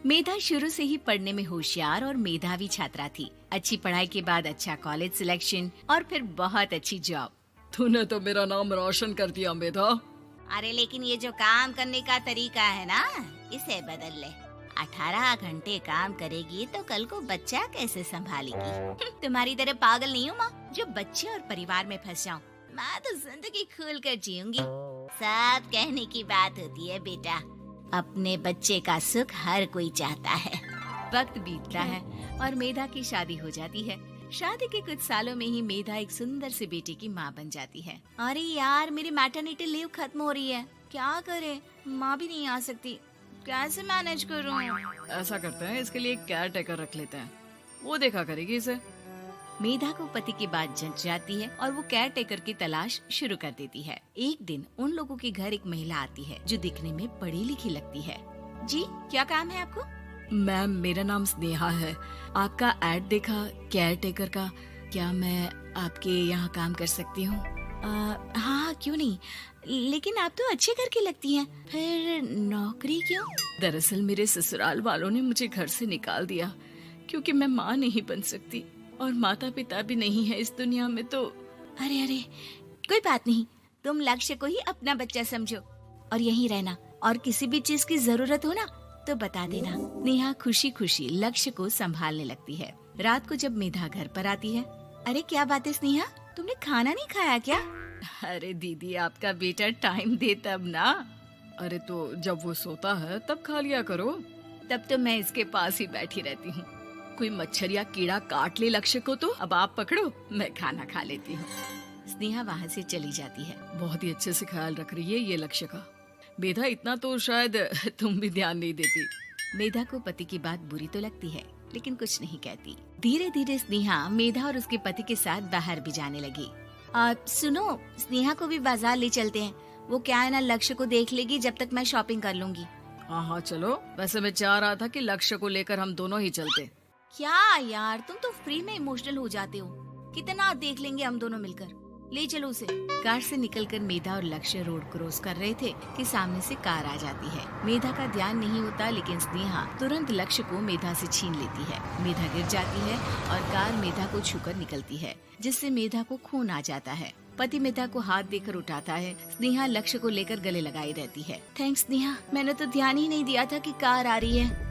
मेधा शुरू से ही पढ़ने में होशियार और मेधावी छात्रा थी। अच्छी पढ़ाई के बाद अच्छा कॉलेज सिलेक्शन और फिर बहुत अच्छी जॉब। तूने तो मेरा नाम रोशन कर दिया मेधा। अरे लेकिन ये जो काम करने का तरीका है ना, इसे बदल ले। 18 घंटे काम करेगी तो कल को बच्चा कैसे संभालेगी? तुम्हारी तरह पागल नहीं हूँ माँ, जो बच्चे और परिवार में फंस जाऊँ। मैं तो जिंदगी खुल कर जीऊंगी। सब कहने की बात होती है बेटा, अपने बच्चे का सुख हर कोई चाहता है। वक्त बीतता है और मेधा की शादी हो जाती है। शादी के कुछ सालों में ही मेधा एक सुंदर से बेटे की माँ बन जाती है। अरे यार, मेरी मैटरनिटी लीव खत्म हो रही है, क्या करे? माँ भी नहीं आ सकती, कैसे मैनेज करूँ? ऐसा करते हैं, इसके लिए एक केयर टेकर रख लेते हैं, वो देखा करेगी इसे। मेधा को पति की बात जंच जाती है और वो केयर टेकर की तलाश शुरू कर देती है। एक दिन उन लोगों के घर एक महिला आती है जो दिखने में पढ़ी लिखी लगती है। जी, क्या काम है आपको? मैम, मेरा नाम स्नेहा है। आपका एड देखा केयर टेकर का, क्या मैं आपके यहाँ काम कर सकती हूँ? हाँ, क्यों नहीं, लेकिन आप तो अच्छे घर की लगती हैं, फिर नौकरी क्यों? दरअसल मेरे ससुराल वालों ने मुझे घर से निकाल दिया क्योंकि मैं माँ नहीं बन सकती और माता पिता भी नहीं है इस दुनिया में। तो अरे कोई बात नहीं, तुम लक्ष्य को ही अपना बच्चा समझो और यहीं रहना, और किसी भी चीज की जरूरत हो ना तो बता देना। नेहा खुशी खुशी लक्ष्य को संभालने लगती है। रात को जब मेधा घर पर आती है, अरे क्या बात है स्नेहा, तुमने खाना नहीं खाया क्या? अरे दीदी, आपका बेटा टाइम दे तब ना। अरे तो जब वो सोता है तब खा लिया करो। तब तो मैं इसके पास ही बैठी रहती हूँ। कोई मच्छर या कीड़ा काट ले लक्ष्य को तो अब आप पकड़ो, मैं खाना खा लेती हूँ। स्नेहा वहाँ से चली जाती है। बहुत ही अच्छे से ख्याल रख रही है ये लक्ष्य का। मेधा, इतना तो शायद तुम भी ध्यान नहीं देती। मेधा को पति की बात बुरी तो लगती है, लेकिन कुछ नहीं कहती। धीरे धीरे स्नेहा मेधा और उसके पति के साथ बाहर भी जाने लगी। सुनो, स्नेहा को भी बाजार ले चलते हैं, वो क्या है ना, लक्ष्य को देख लेगी जब तक मैं शॉपिंग कर लूंगी। हाँ चलो, वैसे मैं चाह रहा था कि लक्ष्य को लेकर हम दोनों ही चलते। क्या यार, तुम तो फ्री में इमोशनल हो जाते हो, कितना देख लेंगे हम दोनों मिलकर, ले चलो उसे। कार से निकलकर मेधा और लक्ष्य रोड क्रॉस कर रहे थे कि सामने से कार आ जाती है। मेधा का ध्यान नहीं होता, लेकिन स्नेहा तुरंत लक्ष्य को मेधा से छीन लेती है। मेधा गिर जाती है और कार मेधा को छूकर निकलती है, जिससे मेधा को खून आ जाता है। पति मेधा को हाथ देकर उठाता है। स्नेहा लक्ष्य को लेकर गले लगाई रहती है। थैंक्स स्नेहा, मैंने तो ध्यान ही नहीं दिया था कि कार आ रही है।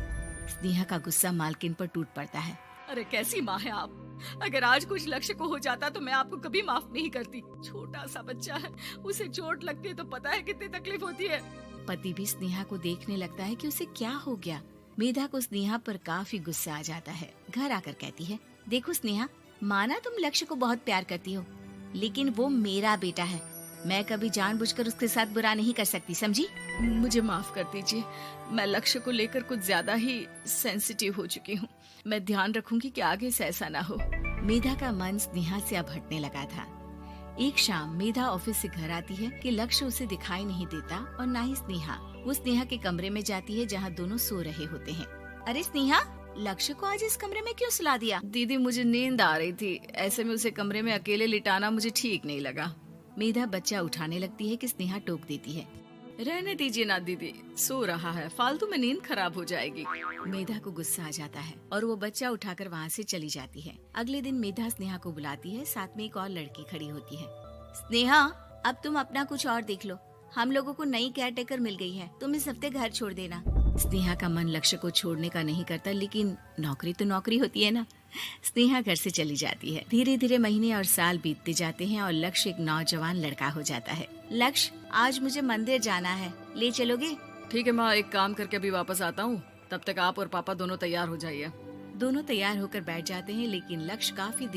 स्नेहा का गुस्सा मालकिन पर टूट पड़ता है। अरे कैसी माँ है आप, अगर आज कुछ लक्ष्य को हो जाता तो मैं आपको कभी माफ नहीं करती। छोटा सा बच्चा है, उसे चोट लगती है तो पता है कितनी तकलीफ होती है। पति भी स्नेहा को देखने लगता है कि उसे क्या हो गया। मेधा को स्नेहा पर काफी गुस्सा आ जाता है। घर आकर कहती है, देखो स्नेहा, माना तुम लक्ष्य को बहुत प्यार करती हो, लेकिन वो मेरा बेटा है, मैं कभी जानबूझकर उसके साथ बुरा नहीं कर सकती, समझी? मुझे माफ कर दीजिए, मैं लक्ष्य को लेकर कुछ ज्यादा ही सेंसिटिव हो चुकी हूँ। मैं ध्यान रखूंगी कि आगे से ऐसा ना हो। मेधा का मन स्नेहा से अब हटने लगा था। एक शाम मेधा ऑफिस से घर आती है कि लक्ष्य उसे दिखाई नहीं देता और ना ही स्नेहा। वो स्नेहा के कमरे में जाती है जहाँ दोनों सो रहे होते हैं। अरे स्नेहा, लक्ष्य को आज इस कमरे में क्यों सुला दिया? दीदी, मुझे नींद आ रही थी, ऐसे में उसे कमरे में अकेले लिटाना मुझे ठीक नहीं लगा। मेधा बच्चा उठाने लगती है कि स्नेहा टोक देती है। रहने दीजिए ना दीदी, सो रहा है, फालतू में नींद खराब हो जाएगी। मेधा को गुस्सा आ जाता है और वो बच्चा उठाकर वहाँ से चली जाती है। अगले दिन मेधा स्नेहा को बुलाती है, साथ में एक और लड़की खड़ी होती है। स्नेहा, अब तुम अपना कुछ और देख लो, हम लोगों को नई केयर टेकर मिल गई है, तुम इस हफ्ते घर छोड़ देना। स्नेहा का मन लक्ष्य को छोड़ने का नहीं करता, लेकिन नौकरी तो नौकरी होती है ना। स्नेहा घर से चली जाती है। धीरे धीरे महीने और साल बीतते जाते हैं और लक्ष्य एक नौजवान लड़का हो जाता है। लक्ष्य, आज मुझे मंदिर जाना है, ले चलोगे? ठीक है माँ, एक काम करके अभी वापस आता हूँ, तब तक आप और पापा दोनों तैयार हो जाइए। दोनों तैयार होकर बैठ जाते हैं, लेकिन लक्ष्य काफी देर